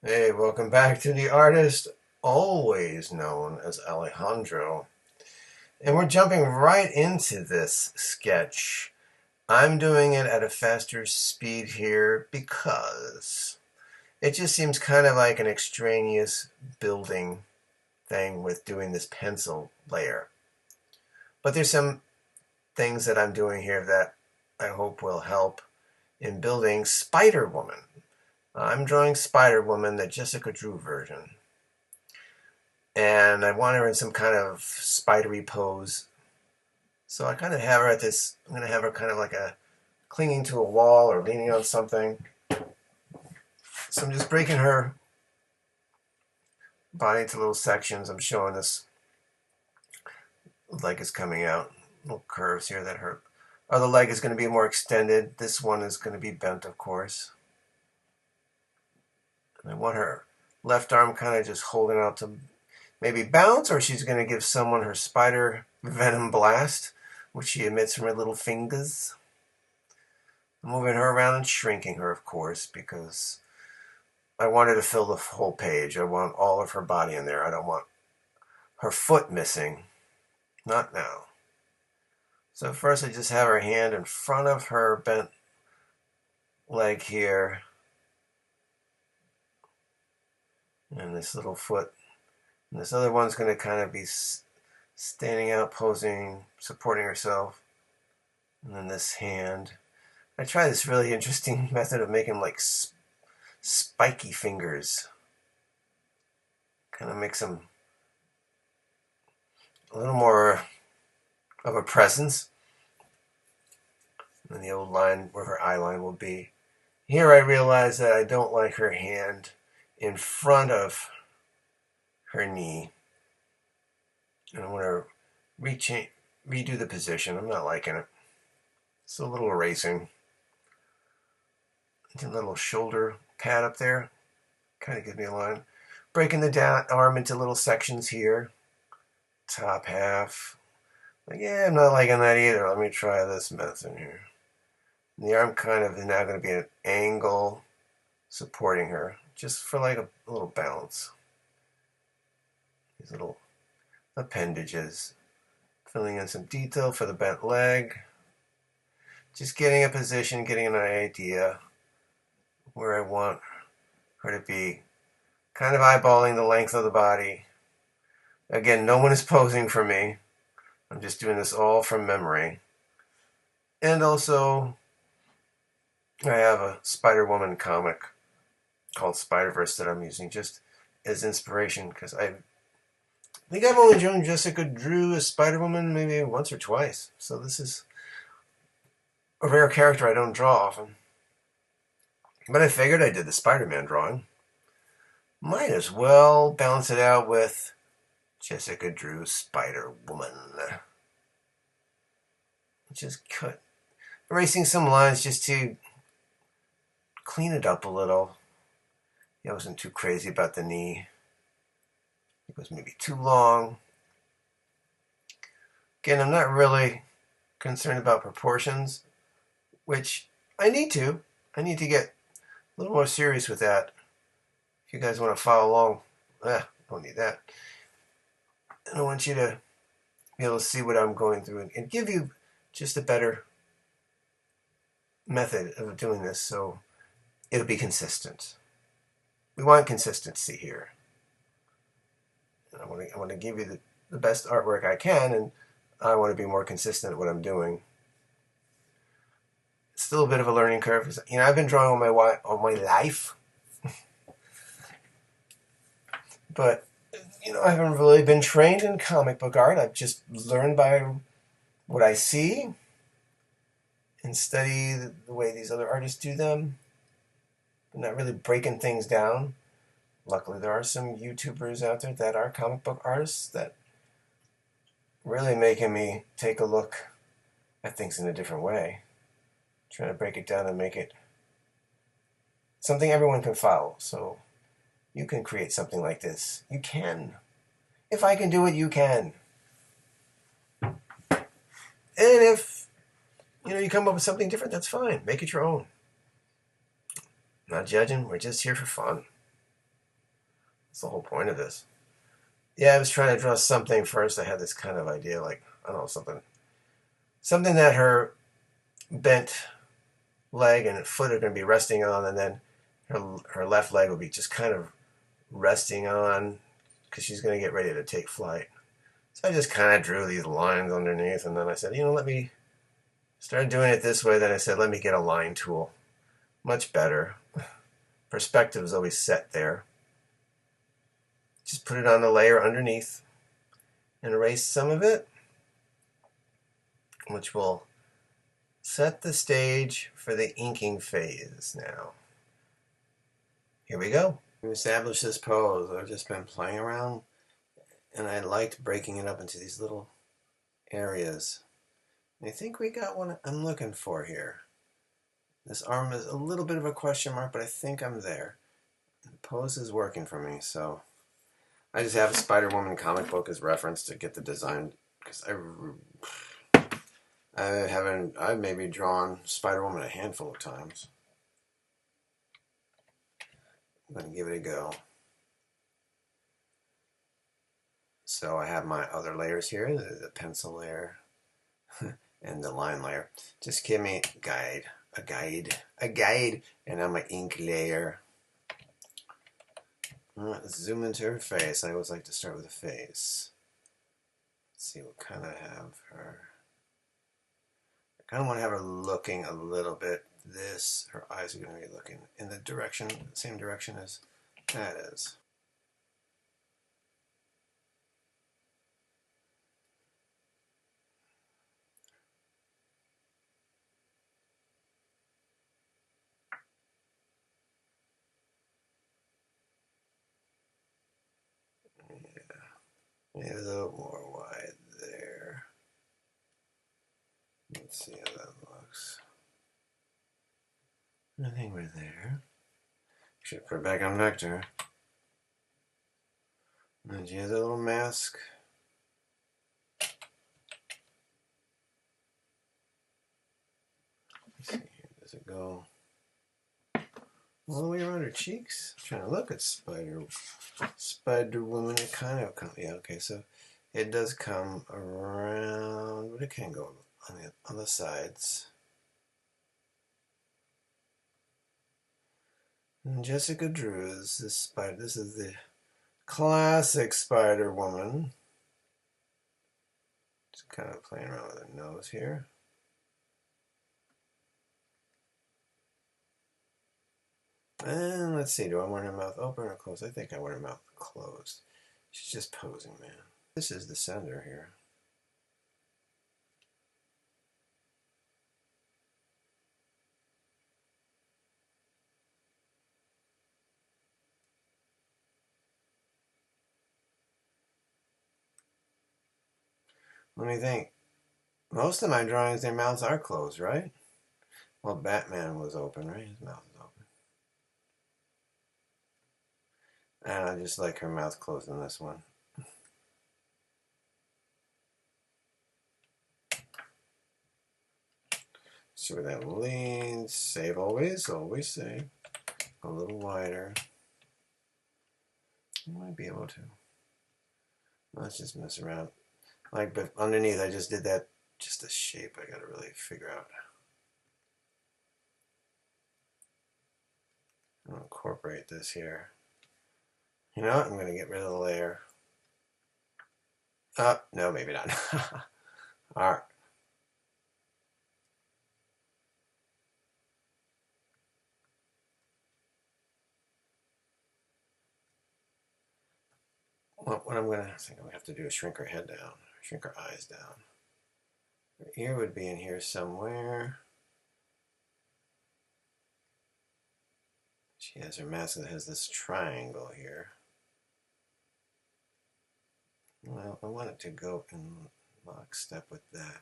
Hey, welcome back to the artist always known as Alejandro. And we're jumping right into this sketch. I'm doing it at a faster speed here because it just seems kind of like an extraneous building thing with doing this pencil layer. But there's some things that I'm doing here that I hope will help in building Spider Woman. I'm drawing Spider Woman, the Jessica Drew version. And I want her in some kind of spidery pose. So I kind of have her at this, I'm going to have her kind of like a clinging to a wall or leaning on something. So I'm just breaking her body into little sections. I'm showing this leg is coming out, little curves here that her other leg is going to be more extended. This one is going to be bent, of course. And I want her left arm kind of just holding out to maybe bounce, or she's going to give someone her spider venom blast, which she emits from her little fingers. I'm moving her around and shrinking her, of course, because I want her to fill the whole page. I want all of her body in there. I don't want her foot missing. Not now. So first I just have her hand in front of her bent leg here. And this little foot. And this other one's going to kind of be standing out, posing, supporting herself. And then this hand. I try this really interesting method of making like spiky fingers. Kind of makes them a little more of a presence than the old line where her eye line will be. Here I realize that I don't like her hand in front of her knee. And I want to redo the position. I'm not liking it. It's a little erasing. A little shoulder pad up there. Kind of gives me a line. Breaking the arm into little sections here. Top half. Like, yeah, I'm not liking that either. Let me try this method here. And the arm kind of is now going to be at an angle supporting her, just for like a little balance. These little appendages. Filling in some detail for the bent leg. Just getting a position, getting an idea where I want her to be. Kind of eyeballing the length of the body. Again, no one is posing for me. I'm just doing this all from memory. And also, I have a Spider-Woman comic called Spider-Verse that I'm using just as inspiration, because I think I've only drawn Jessica Drew as Spider-Woman maybe once or twice. So this is a rare character I don't draw often. But I figured I did the Spider-Man drawing. Might as well balance it out with Jessica Drew Spider-Woman. Just erasing some lines just to clean it up a little. I wasn't too crazy about the knee. It was maybe too long. Again, I'm not really concerned about proportions, which I need to. I need to get a little more serious with that. If you guys want to follow along, don't need that. And I want you to be able to see what I'm going through and give you just a better method of doing this so it'll be consistent. We want consistency here. And I want to give you the best artwork I can, and I want to be more consistent at what I'm doing. It's still a bit of a learning curve. I've been drawing all my life, but I haven't really been trained in comic book art. I've just learned by what I see and study the way these other artists do them. I'm not really breaking things down. Luckily, there are some YouTubers out there that are comic book artists that really making me take a look at things in a different way. Trying to break it down and make it something everyone can follow. So you can create something like this. You can. If I can do it, you can. And if you come up with something different, that's fine. Make it your own. Not judging. We're just here for fun. That's the whole point of this. Yeah, I was trying to draw something first. I had this kind of idea, like, I don't know, something that her bent leg and foot are going to be resting on, and then her left leg will be just kind of resting on because she's going to get ready to take flight. So I just kind of drew these lines underneath, and then I said, let me start doing it this way. Then I said, let me get a line tool. Much better. Perspective is always set there. Just put it on the layer underneath and erase some of it, which will set the stage for the inking phase now. Here we go. To establish this pose, I've just been playing around, and I liked breaking it up into these little areas. I think we got what I'm looking for here. This arm is a little bit of a question mark, but I think I'm there. The pose is working for me, so I just have a Spider-Woman comic book as reference to get the design, because I've maybe drawn Spider-Woman a handful of times. I'm going to give it a go. So I have my other layers here, the pencil layer and the line layer. Just give me a guide, and now my ink layer. Let's zoom into her face. I always like to start with a face. Let's see what kind of have her. I kind of want to have her looking a little bit her eyes are going to be looking in the same direction as that is. Maybe a little more wide there. Let's see how that looks. I think we're there. Should put it back on vector. And she has a little mask. Let's see here. Does it go all the way around her cheeks? I'm trying to look at Spider-Woman. It kind of comes. Yeah, okay, so it does come around, but it can go on the sides. And Jessica drews this spider. This is the classic Spider-Woman. Just kind of playing around with her nose here. And let's see, do I want her mouth open or closed? I think I want her mouth closed. She's just posing, man. This is the center here. Let me think. Most of my drawings, their mouths are closed, right? Well, Batman was open, right? His mouth is open. And I just like her mouth closed in this one. See where that leads. Save always, always save. A little wider. You might be able to. Let's just mess around. But underneath, I just did that, just a shape I gotta really figure out. I'll incorporate this here. You know what? I'm gonna get rid of the layer. No, maybe not. All right. Well, what I'm gonna think I'm gonna have to do is shrink her head down, shrink her eyes down. Her ear would be in here somewhere. She has her mask that has this triangle here. Well, I want it to go in lockstep with that.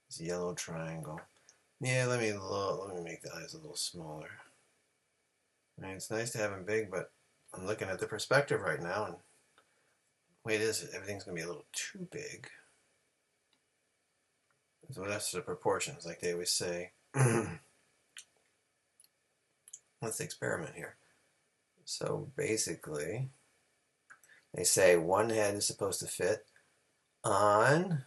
This yellow triangle. Yeah, let me make the eyes a little smaller. I mean, it's nice to have them big, but I'm looking at the perspective right now, and the way it is, everything's going to be a little too big. So that's the proportions, like they always say. Let's experiment here. So basically, they say one head is supposed to fit on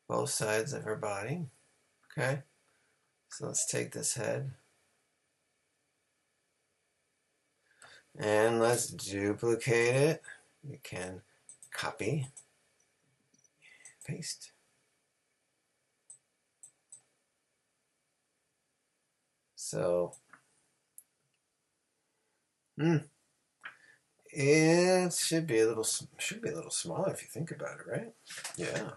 both sides of her body. Okay, so let's take this head and let's duplicate it. You can copy, paste. So, it should be a little smaller if you think about it, right? Yeah.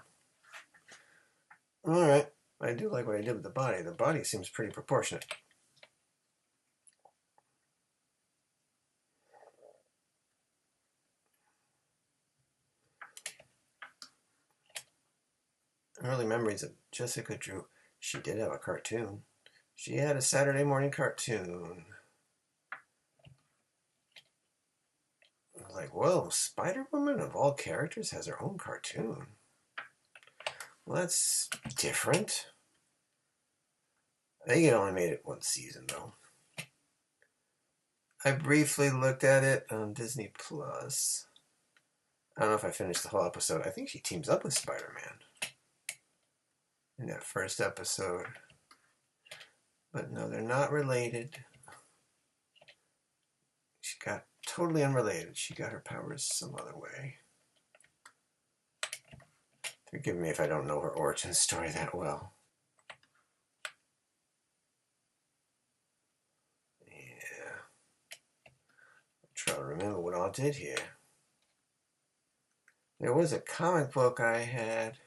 All right. I do like what I did with the body. The body seems pretty proportionate. Early memories of Jessica Drew. She did have a cartoon. She had a Saturday morning cartoon. I was like, whoa, Spider-Woman of all characters has her own cartoon. Well, that's different. I think it only made it one season, though. I briefly looked at it on Disney Plus. I don't know if I finished the whole episode. I think she teams up with Spider-Man in that first episode. But no, they're not related. She got totally unrelated. She got her powers some other way. Forgive me if I don't know her origin story that well. Yeah. I'm trying to remember what I did here. There was a comic book I had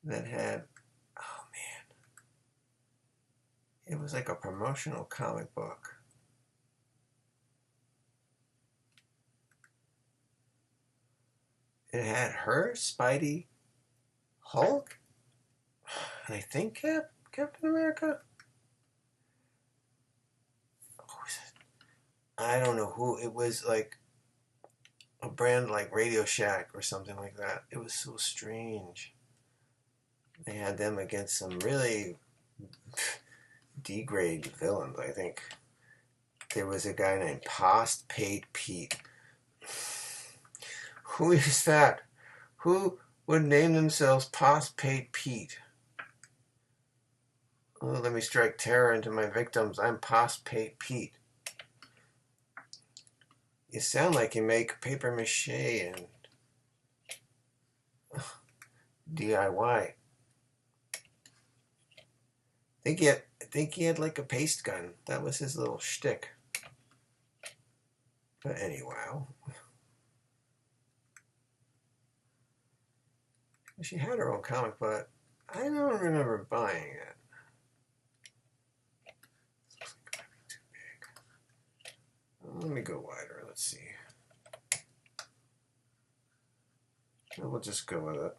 that had, oh man, it was like a promotional comic book. It had her, Spidey, Hulk, and I think Captain America. I don't know who. It was like a brand like Radio Shack or something like that. It was so strange. They had them against some really D-grade villains, I think. There was a guy named Post-Paid Pete. Who is that? Who would name themselves Post-Paid Pete? Oh, let me strike terror into my victims. I'm Post-Paid Pete. You sound like you make paper mache and DIY. I think he had like a paste gun. That was his little shtick. But anyway, she had her own comic, but I don't remember buying it. Looks like it might be too big. Let me go wider. Let's see. We'll just go with it.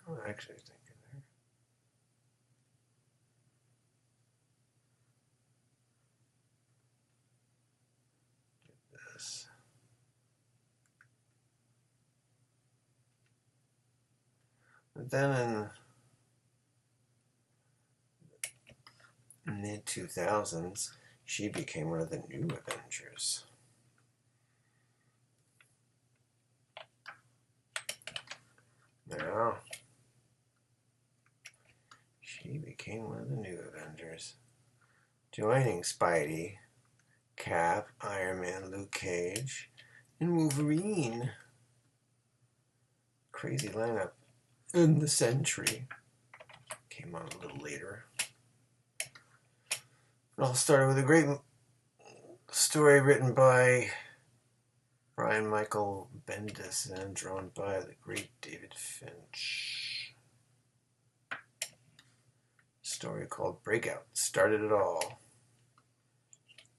I'm actually thinking there. Get this. But then in mid-2000s, she became one of the new Avengers. Now, she became one of the new Avengers, joining Spidey, Cap, Iron Man, Luke Cage, and Wolverine. Crazy lineup. And the Sentry came on a little later. It all started with a great story written by Brian Michael Bendis and drawn by the great David Finch. Story called Breakout started it all,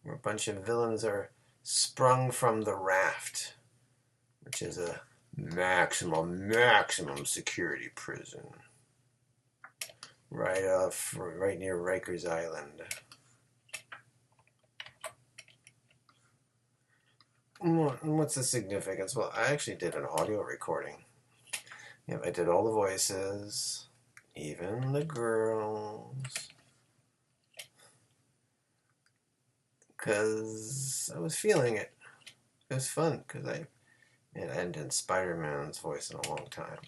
where a bunch of villains are sprung from the Raft, which is a maximum security prison right near Rikers Island. What's the significance? Well, I actually did an audio recording. Yep, I did all the voices. even the girls. Because I was feeling it. It was fun because I hadn't done Spider-Man's voice in a long time.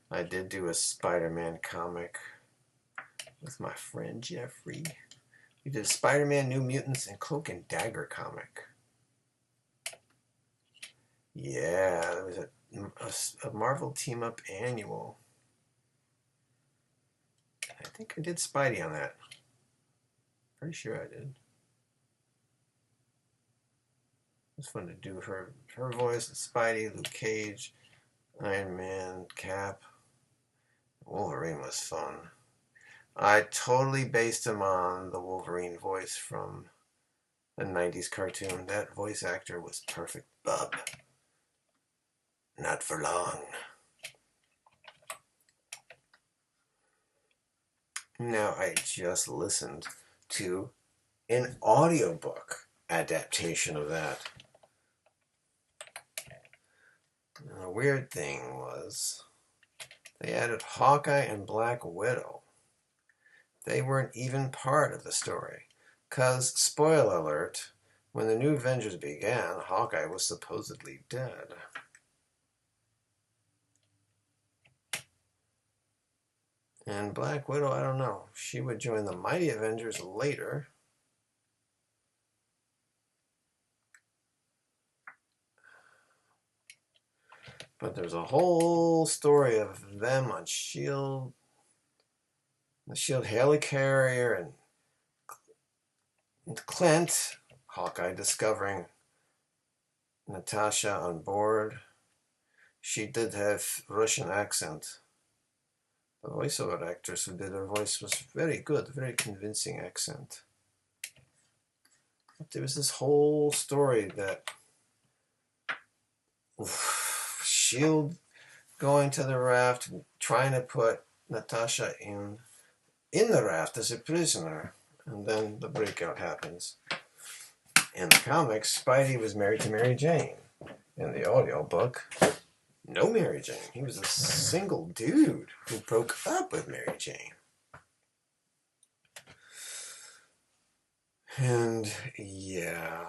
I did do a Spider-Man comic with my friend Jeffrey. We did Spider-Man, New Mutants, and Cloak and Dagger comic. Yeah, it was a Marvel team-up annual. I think I did Spidey on that. Pretty sure I did. It was fun to do her voice, Spidey, Luke Cage, Iron Man, Cap. Wolverine was fun. I totally based him on the Wolverine voice from the 90s cartoon. That voice actor was perfect. Bub. Not for long. Now, I just listened to an audiobook adaptation of that. And the weird thing was they added Hawkeye and Black Widow. They weren't even part of the story. Because, spoiler alert, when the New Avengers began, Hawkeye was supposedly dead. And Black Widow, I don't know. She would join the Mighty Avengers later. But there's a whole story of them on S.H.I.E.L.D., the S.H.I.E.L.D. helicarrier, and Clint, Hawkeye, discovering Natasha on board. She did have Russian accent. The voiceover actress who did her voice was very good, very convincing accent. But there was this whole story that S.H.I.E.L.D. going to the raft, trying to put Natasha in the raft as a prisoner, and then the breakout happens. In the comics, Spidey was married to Mary Jane. In the audiobook, no Mary Jane. He was a single dude who broke up with Mary Jane. And yeah.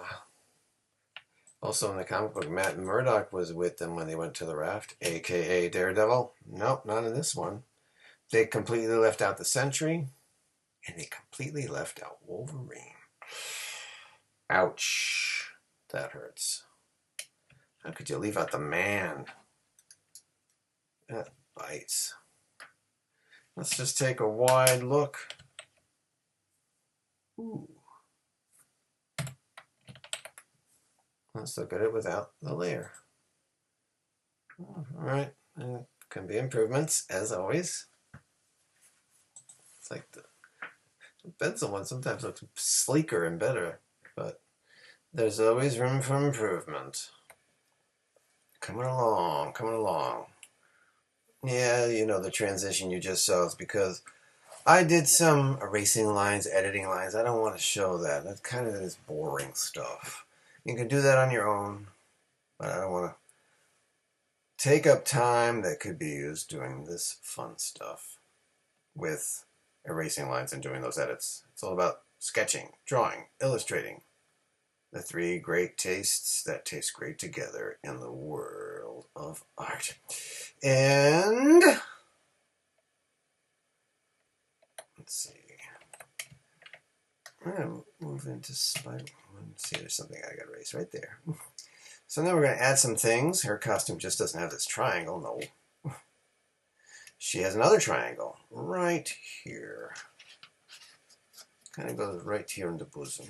Also in the comic book, Matt Murdock was with them when they went to the raft, aka Daredevil. Nope, not in this one. They completely left out the Sentry, and they completely left out Wolverine. Ouch. That hurts. How could you leave out the Man? That bites. Let's just take a wide look. Ooh. Let's look at it without the layer. All right. Can be improvements, as always. It's like the pencil one sometimes looks sleeker and better, but there's always room for improvement. Coming along, coming along. Yeah, you know, the transition you just saw is because I did some erasing lines, editing lines. I don't want to show that. That's kind of this boring stuff. You can do that on your own, but I don't want to take up time that could be used doing this fun stuff with erasing lines and doing those edits. It's all about sketching, drawing, illustrating. The three great tastes that taste great together in the world of art. And let's see. I'm going to move into Spider. Let's see, there's something I got to erase right there. So now we're going to add some things. Her costume just doesn't have this triangle, no. She has another triangle right here. Kind of goes right here in the bosom.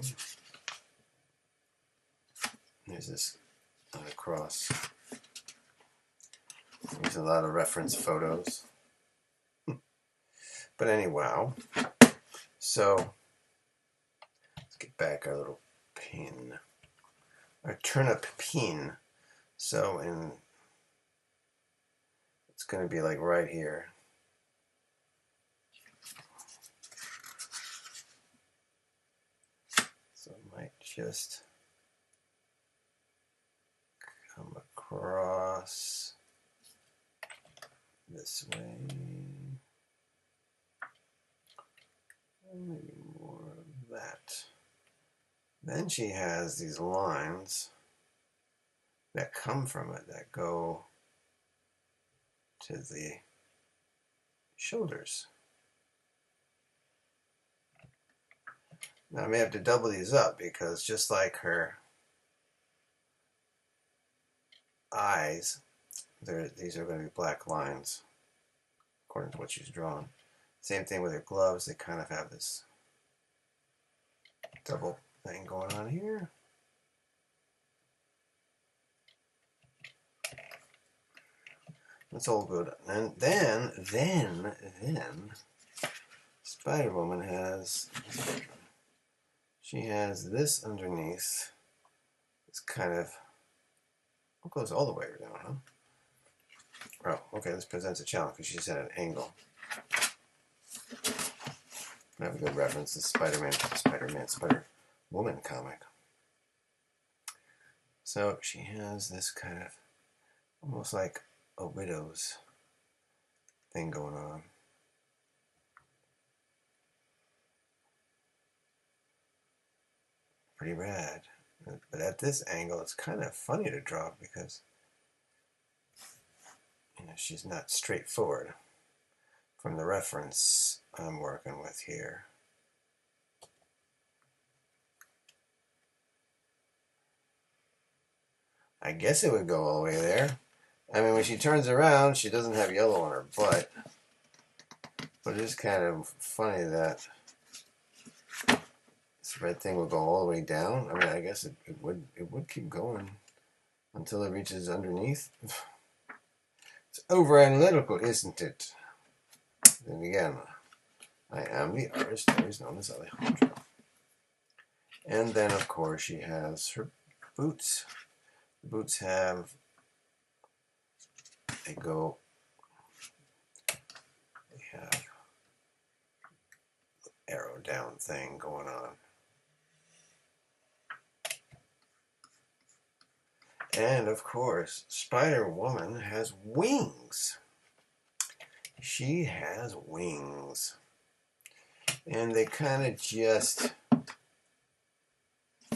There's this cross. There's a lot of reference photos. But anyway, so let's get back our little pin. Our turnip pin. So it's going to be like right here. So I might just come across. this way. maybe more of that. Then she has these lines that come from it that go to the shoulders. Now I may have to double these up because just like her eyes, these are going to be black lines according to what she's drawn. Same thing with her gloves, they kind of have this double thing going on here. That's all good. And then Spider-Woman has, she has this underneath. It's kind of, it goes all the way down, huh? Oh, okay, this presents a challenge because she's at an angle. I have a good reference to Spider-Woman comic. So she has this kind of, almost like a widow's thing going on. Pretty rad. But at this angle, it's kind of funny to draw because, you know, she's not straightforward from the reference I'm working with here. I guess it would go all the way there. I mean, when she turns around, she doesn't have yellow on her butt. But it is kind of funny that this red thing will go all the way down. I mean, I guess it would keep going until it reaches underneath. It's over analytical, isn't it? Then again, I am the artist who is known as Alejandro. And then, of course, she has her boots. The boots have, they have arrow down thing going on. And of course, Spider-Woman has wings. She has wings. And they kind of just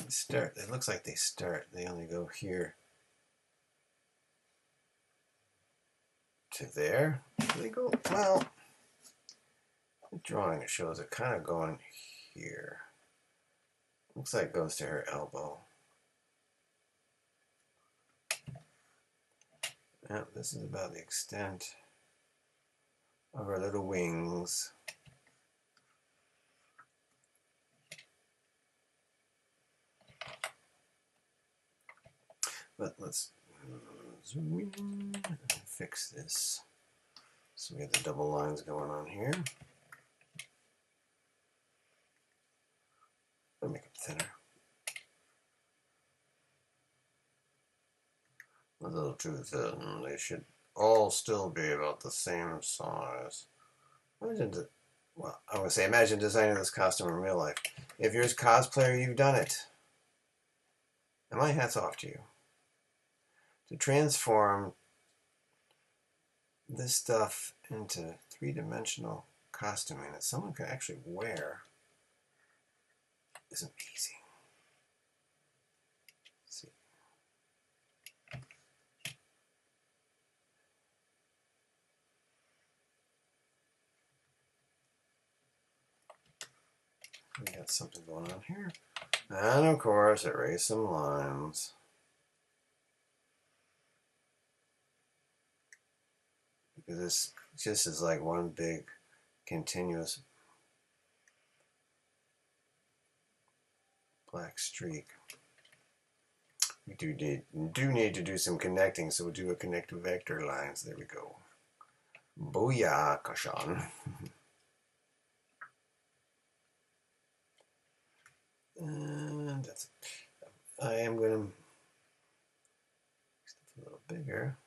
start, it looks like they start, they only go here to there. They go, well, the drawing it shows it kind of going here. Looks like it goes to her elbow. Now, this is about the extent of her little wings. But let's zoom in and fix this. So we have the double lines going on here. I'll make it thinner. A little too thin. They should all still be about the same size. Well, I would say imagine designing this costume in real life. If you're a cosplayer, you've done it. And my hat's off to you. To transform this stuff into three-dimensional costuming that someone can actually wear is amazing. Let's see. We got something going on here. And of course, erase some lines. Because this just is like one big continuous black streak. We do need to do some connecting, so we'll do a connective vector lines. There we go. Booyah, Kashan. And that's it. I am going to make stuff a little bigger.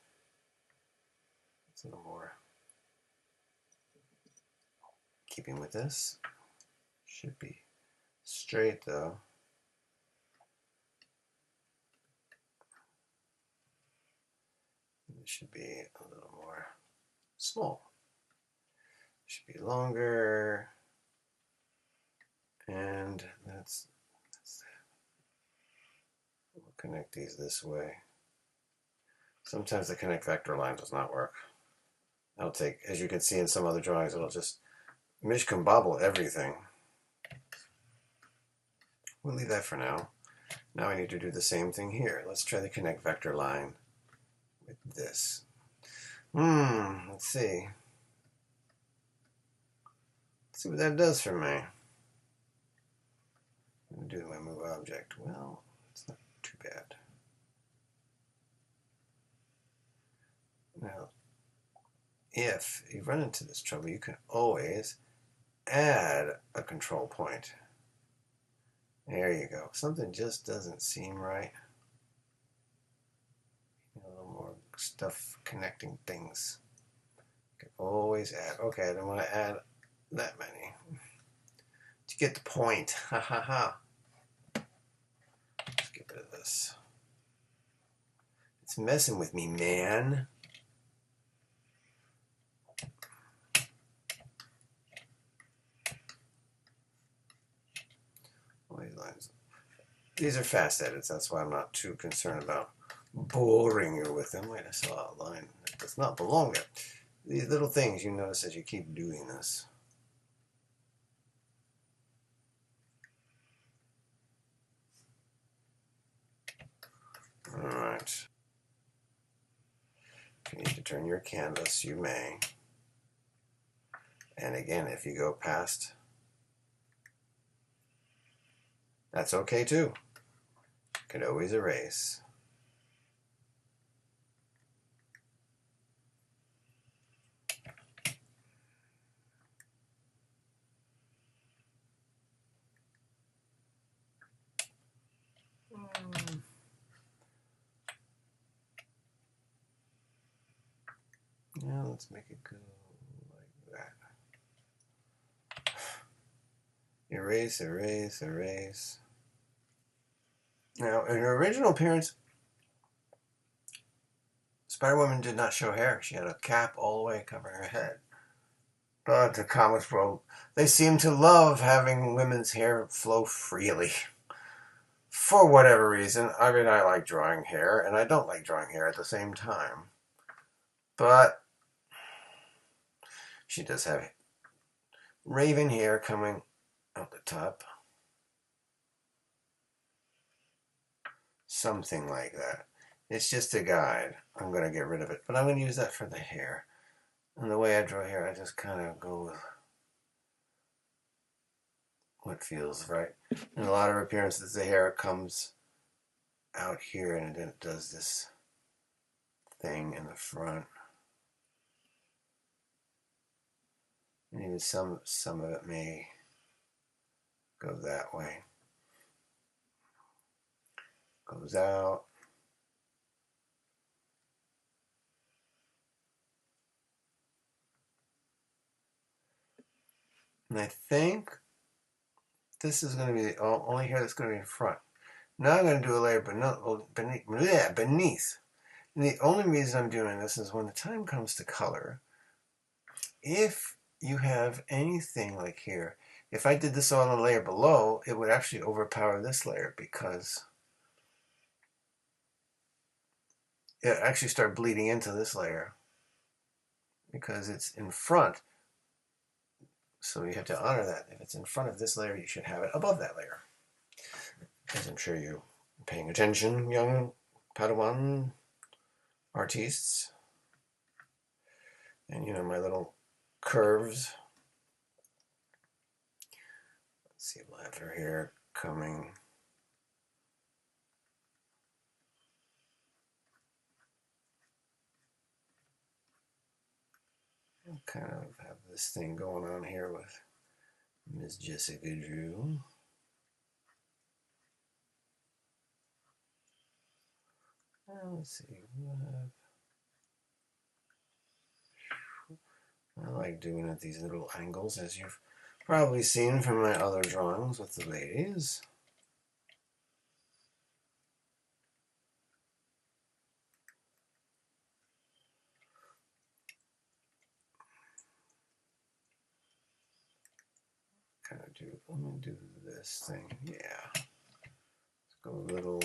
It's a little more keeping with this. Should be straight though. It should be a little more small. It should be longer. And we'll connect these this way. Sometimes the connect vector line does not work. I'll take, as you can see in some other drawings, it'll just mishcombobble everything. We'll leave that for now. Now I need to do the same thing here. Let's try the connect vector line with this. Let's see. Let's see what that does for me. I'm do my move object. Well, it's not too bad. Now, if you run into this trouble, you can always add a control point. There you go. Something just doesn't seem right. A little more stuff connecting things. You can always add. Okay, I don't want to add that many. To get the point. Ha ha ha. Let's get rid of this. It's messing with me, man. These are fast edits, that's why I'm not too concerned about boring you with them. Wait, I saw a line that does not belong there. These little things you notice as you keep doing this. Alright. If you need to turn your canvas, you may. And again, if you go past, that's okay too. You can always erase. Yeah, let's make it go like that. Erase, erase, erase. Now, in her original appearance, Spider-Woman did not show hair. She had a cap all the way covering her head. But the comics world, they seem to love having women's hair flow freely. For whatever reason. I mean, I like drawing hair, and I don't like drawing hair at the same time. But she does have raven hair coming out the top. Something like that. It's just a guide. I'm going to get rid of it. But I'm going to use that for the hair. And the way I draw hair, I just kind of go with what feels right. In a lot of appearances, the hair comes out here and then it does this thing in the front. And even some of it may go that way. Goes out. And I think this is going to be the only hair that's going to be in front. Now I'm going to do a layer beneath. And the only reason I'm doing this is when the time comes to color, if you have anything like here, if I did this on a layer below, it would actually overpower this layer because it actually start bleeding into this layer because it's in front. So you have to honor that. If it's in front of this layer, you should have it above that layer. As I'm sure you're paying attention, young Padawan artistes. And you know, my little curves. Let's see, we'll have her hair coming. I'll kind of have this thing going on here with Miss Jessica Drew. Let's see, we'll have, I like doing it at these little angles, as you've probably seen from my other drawings with the ladies. kind of do, let me do this thing. Yeah. Let's go a little.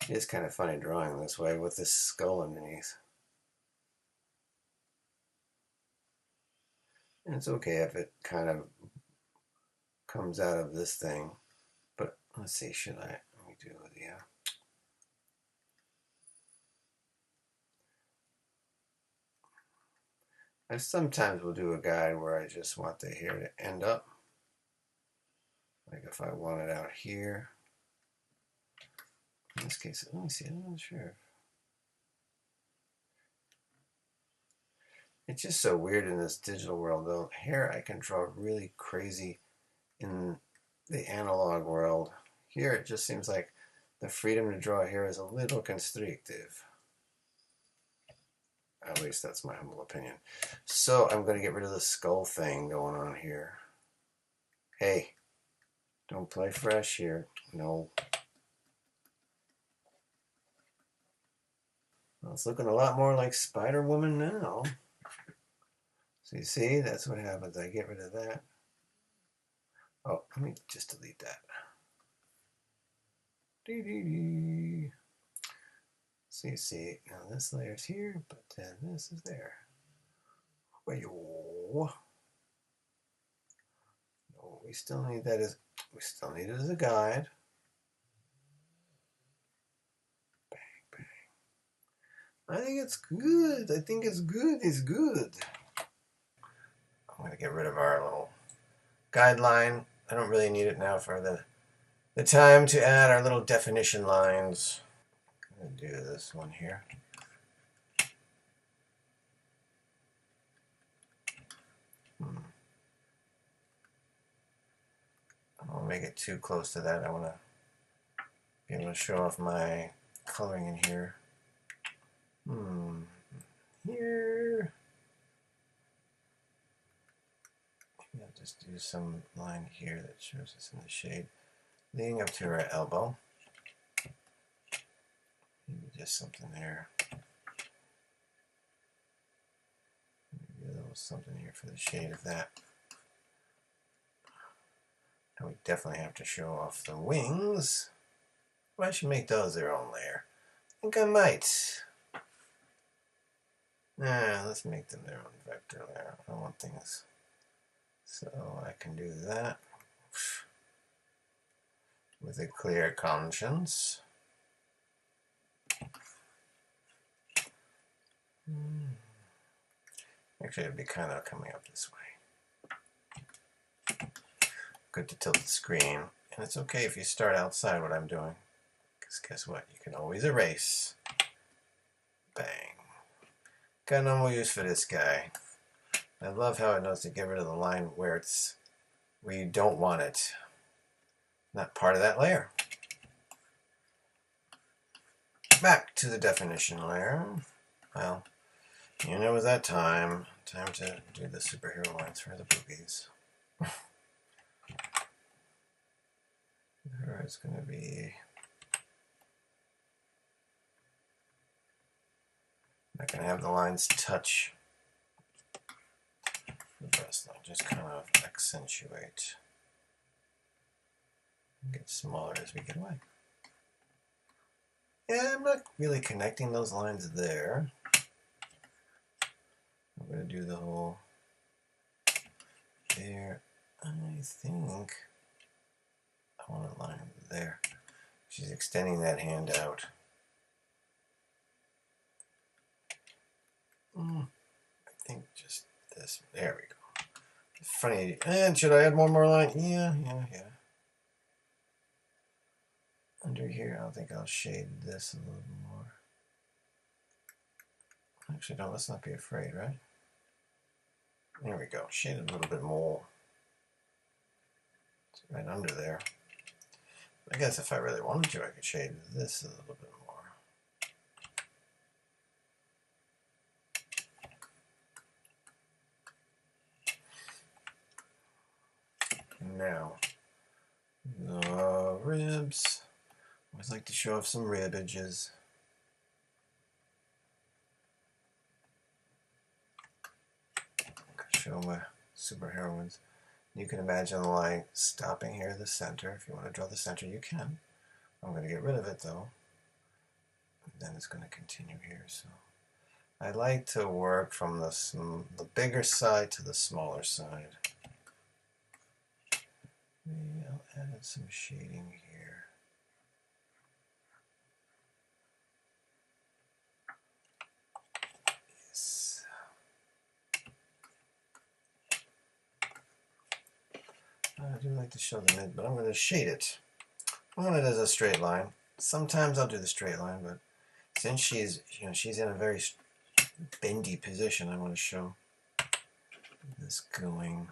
It is kind of funny drawing this way with this skull underneath. And it's okay if it kind of comes out of this thing. But let's see, should I? Let me do the. I sometimes will do a guide where I just want the hair to end up. Like if I want it out here. In this case, let me see, I'm not sure. It's just so weird in this digital world, though. Hair I can draw really crazy in the analog world. Here it just seems like the freedom to draw hair is a little constrictive. At least that's my humble opinion. So I'm going to get rid of the skull thing going on here. Hey, don't play fresh here. No. Well, it's looking a lot more like Spider-Woman now. So you see, that's what happens. I get rid of that. Oh, let me just delete that. So you see, now this layer's here, but then this is there. No, we still need that as it as a guide. Bang, bang. I think it's good. I think it's good. It's good. I'm going to get rid of our little guideline. I don't really need it now for the time to add our little definition lines. I'm going to do this one here. I don't want to make it too close to that. I want to be able to show off my coloring in here. Here. Yeah, just do some line here that shows us in the shade, leading up to our elbow. Maybe just something there. Maybe a little something here for the shade of that. And we definitely have to show off the wings. Well, I should make those their own layer. I think I might. Let's make them their own vector layer. I want things. So I can do that with a clear conscience. Actually, it'd be kind of coming up this way. Good to tilt the screen. And it's okay if you start outside what I'm doing. Because guess what? You can always erase. Bang. Got no more use for this guy. I love how it knows to get rid of the line where you don't want it. Not part of that layer. Back to the definition layer. Well, you know, it was that time. Time to do the superhero lines for the boobies. There is going to be. I'm not going to have the lines touch the breastline, just kind of accentuate. Get smaller as we get away. Yeah, I'm not really connecting those lines there. I'm going to do the whole there. I think I want a line there. She's extending that hand out. I think just this. There we go. Funny. And should I add one more line? Yeah. Under here, I think I'll shade this a little more. Actually, no, let's not be afraid, right? There we go. Shade it a little bit more. It's right under there. I guess if I really wanted to, I could shade this a little bit more. Now, the ribs. Always like to show off some rib edges. Show my superheroines. You can imagine the line stopping here at the center. If you want to draw the center, you can. I'm going to get rid of it though. And then it's going to continue here. So I like to work from the bigger side to the smaller side. Maybe I'll add some shading here. Yes. I do like to show the mid, but I'm going to shade it. I want it as a straight line. Sometimes I'll do the straight line, but since she's in a very bendy position, I want to show this going.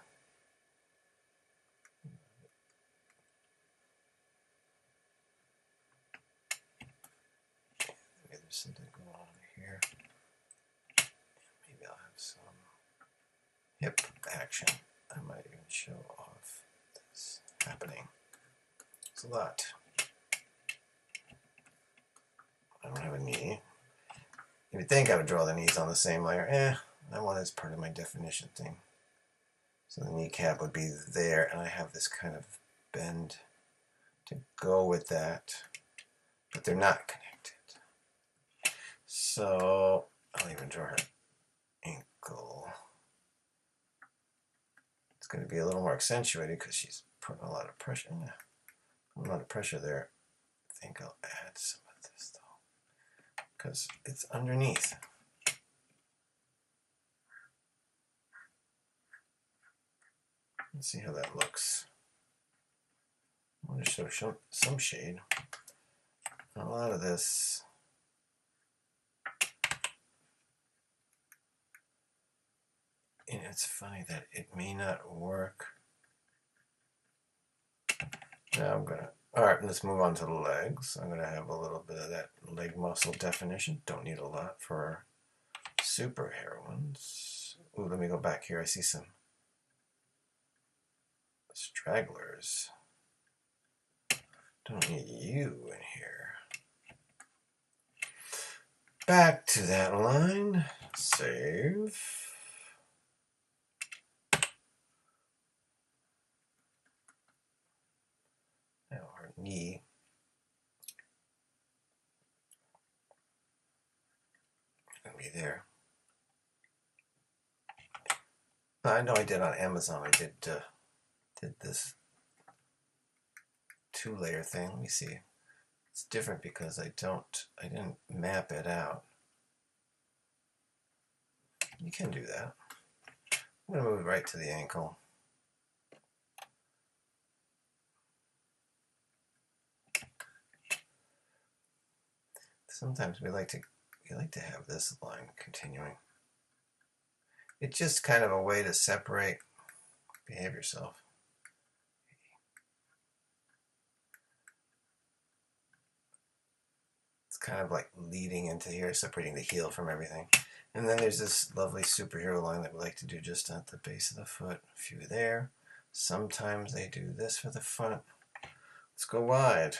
Maybe there's something going on here. Maybe I'll have some hip action. I might even show off this happening. It's a lot. I don't have a knee. If you think I would draw the knees on the same layer, I want it as part of my definition thing. So the kneecap would be there, and I have this kind of bend to go with that, but they're not connected. So I'll even draw her ankle. It's going to be a little more accentuated because she's putting a lot of pressure. A lot of pressure there. I think I'll add some of this though, because it's underneath. Let's see how that looks. I want to show some shade. A lot of this. And it's funny that it may not work. Now alright, let's move on to the legs. I'm gonna have a little bit of that leg muscle definition. Don't need a lot for superheroines. Ooh, let me go back here. I see some stragglers. Don't need you in here. Back to that line. Save. Now her knee. Gonna be there. I know I did on Amazon. I did this 2-layer thing. Let me see. It's different because I didn't map it out. You can do that. I'm going to move right to the ankle. Sometimes we like to have this line continuing. It's just kind of a way to separate. Behave yourself. It's kind of like leading into here, separating the heel from everything. And then there's this lovely superhero line that we like to do just at the base of the foot. A few there. Sometimes they do this for the front. Let's go wide.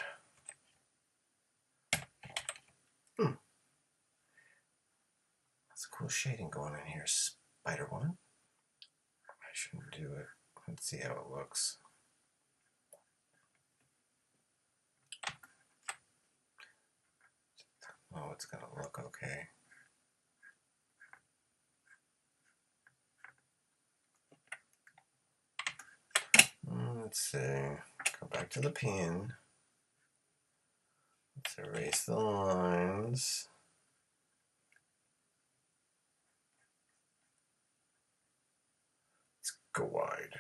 That's a cool shading going in here, Spider-Woman. I shouldn't do it. Let's see how it looks. Oh, it's gonna look okay. Let's see. Go back to the pin. Let's erase the lines. Let's go wide.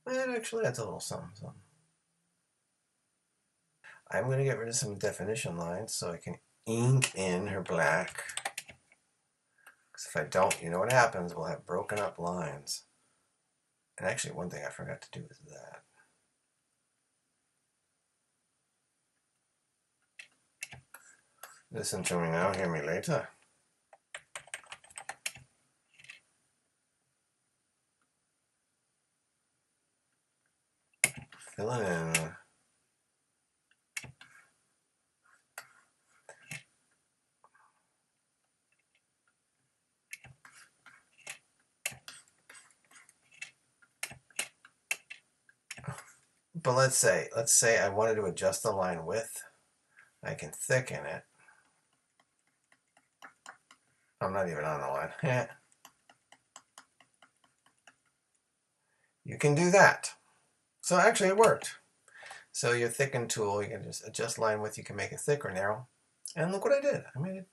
That actually adds a little something. I'm going to get rid of some definition lines so I can ink in her black. Because if I don't, you know what happens? We'll have broken up lines. And actually, one thing I forgot to do is that. Listen to me now, hear me later. Fill it in. But let's say I wanted to adjust the line width. I can thicken it. I'm not even on the line. You can do that. So actually it worked. So your thicken tool, you can just adjust line width. You can make it thick or narrow. And look what I did. I made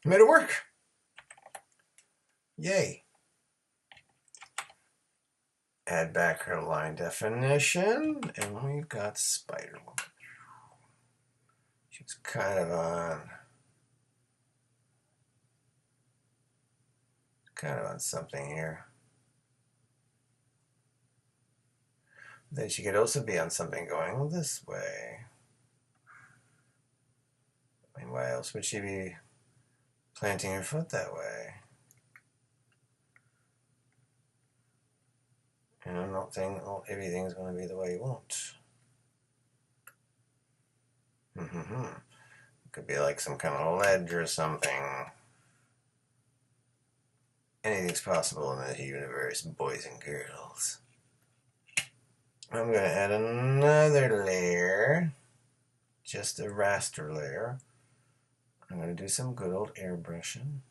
it work. Yay. Add back her line definition, and we've got Spider Woman. She's kind of on something here. Then she could also be on something going this way. I mean, why else would she be planting her foot that way? And I'm not saying everything's going to be the way you want. It could be like some kind of ledge or something. Anything's possible in this universe, boys and girls. I'm going to add another layer, just a raster layer. I'm going to do some good old airbrushing.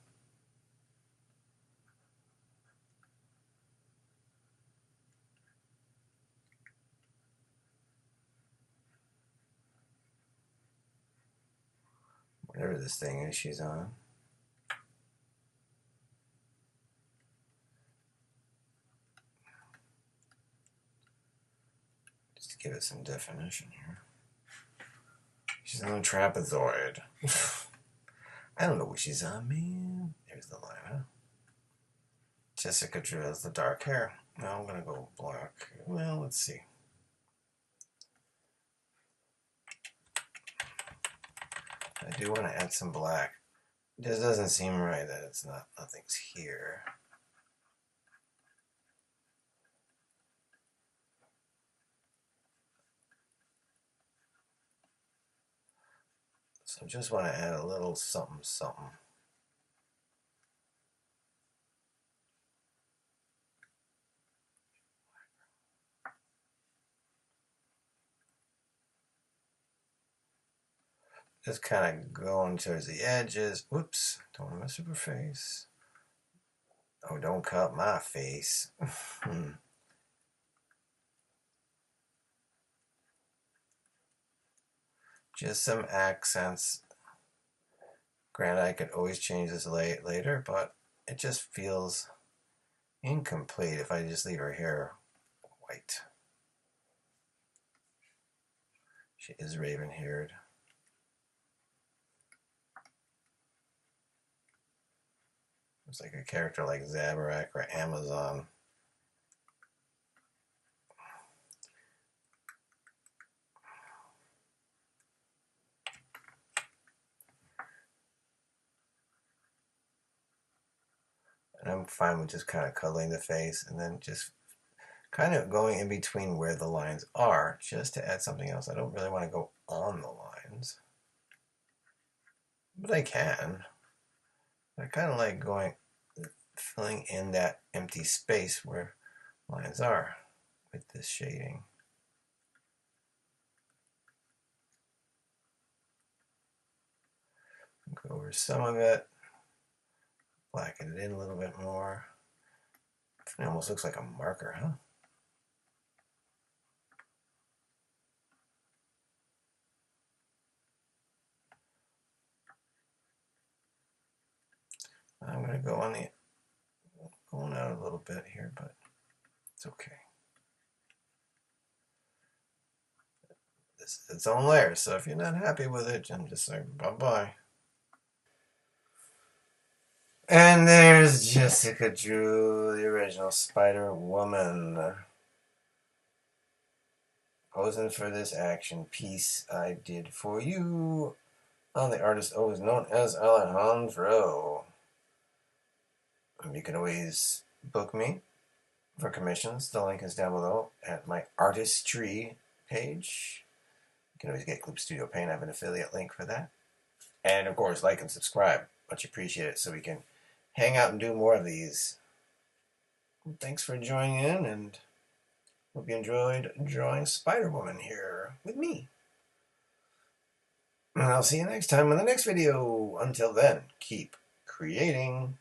Whatever this thing is she's on. Just to give it some definition here. She's on a trapezoid. I don't know what she's on, man. There's the line, huh? Jessica Drew has the dark hair. Now I'm going to go black. Well, let's see. I do want to add some black. It just doesn't seem right that it's not, nothing's here. So I just want to add a little something, something. Just kind of going towards the edges. Whoops, don't want to mess up her face. Oh, don't cut my face. Just some accents. Granted, I could always change this later, but it just feels incomplete if I just leave her hair white. She is raven-haired. It's like a character like Zabarak or Amazon. And I'm fine with just kind of cuddling the face and then just kind of going in between where the lines are just to add something else. I don't really want to go on the lines, but I can. I kind of like filling in that empty space where lines are with this shading. Go over some of it, blacken it in a little bit more. It almost looks like a marker, huh? I'm going to go on going out a little bit here, but it's okay. This is its own layer, so if you're not happy with it, then just say bye-bye. And there's Jessica Drew, the original Spider-Woman, posing for this action piece I did for you. I'm the artist always known as Alejandro. You can always book me for commissions. The link is down below at my artistry page. You can always get Clip Studio Paint. I have an affiliate link for that. And of course, like and subscribe. Much appreciated so we can hang out and do more of these. Thanks for joining in, and Hope you enjoyed drawing Spider-Woman here with me. And I'll see you next time in the next video. Until then, keep creating.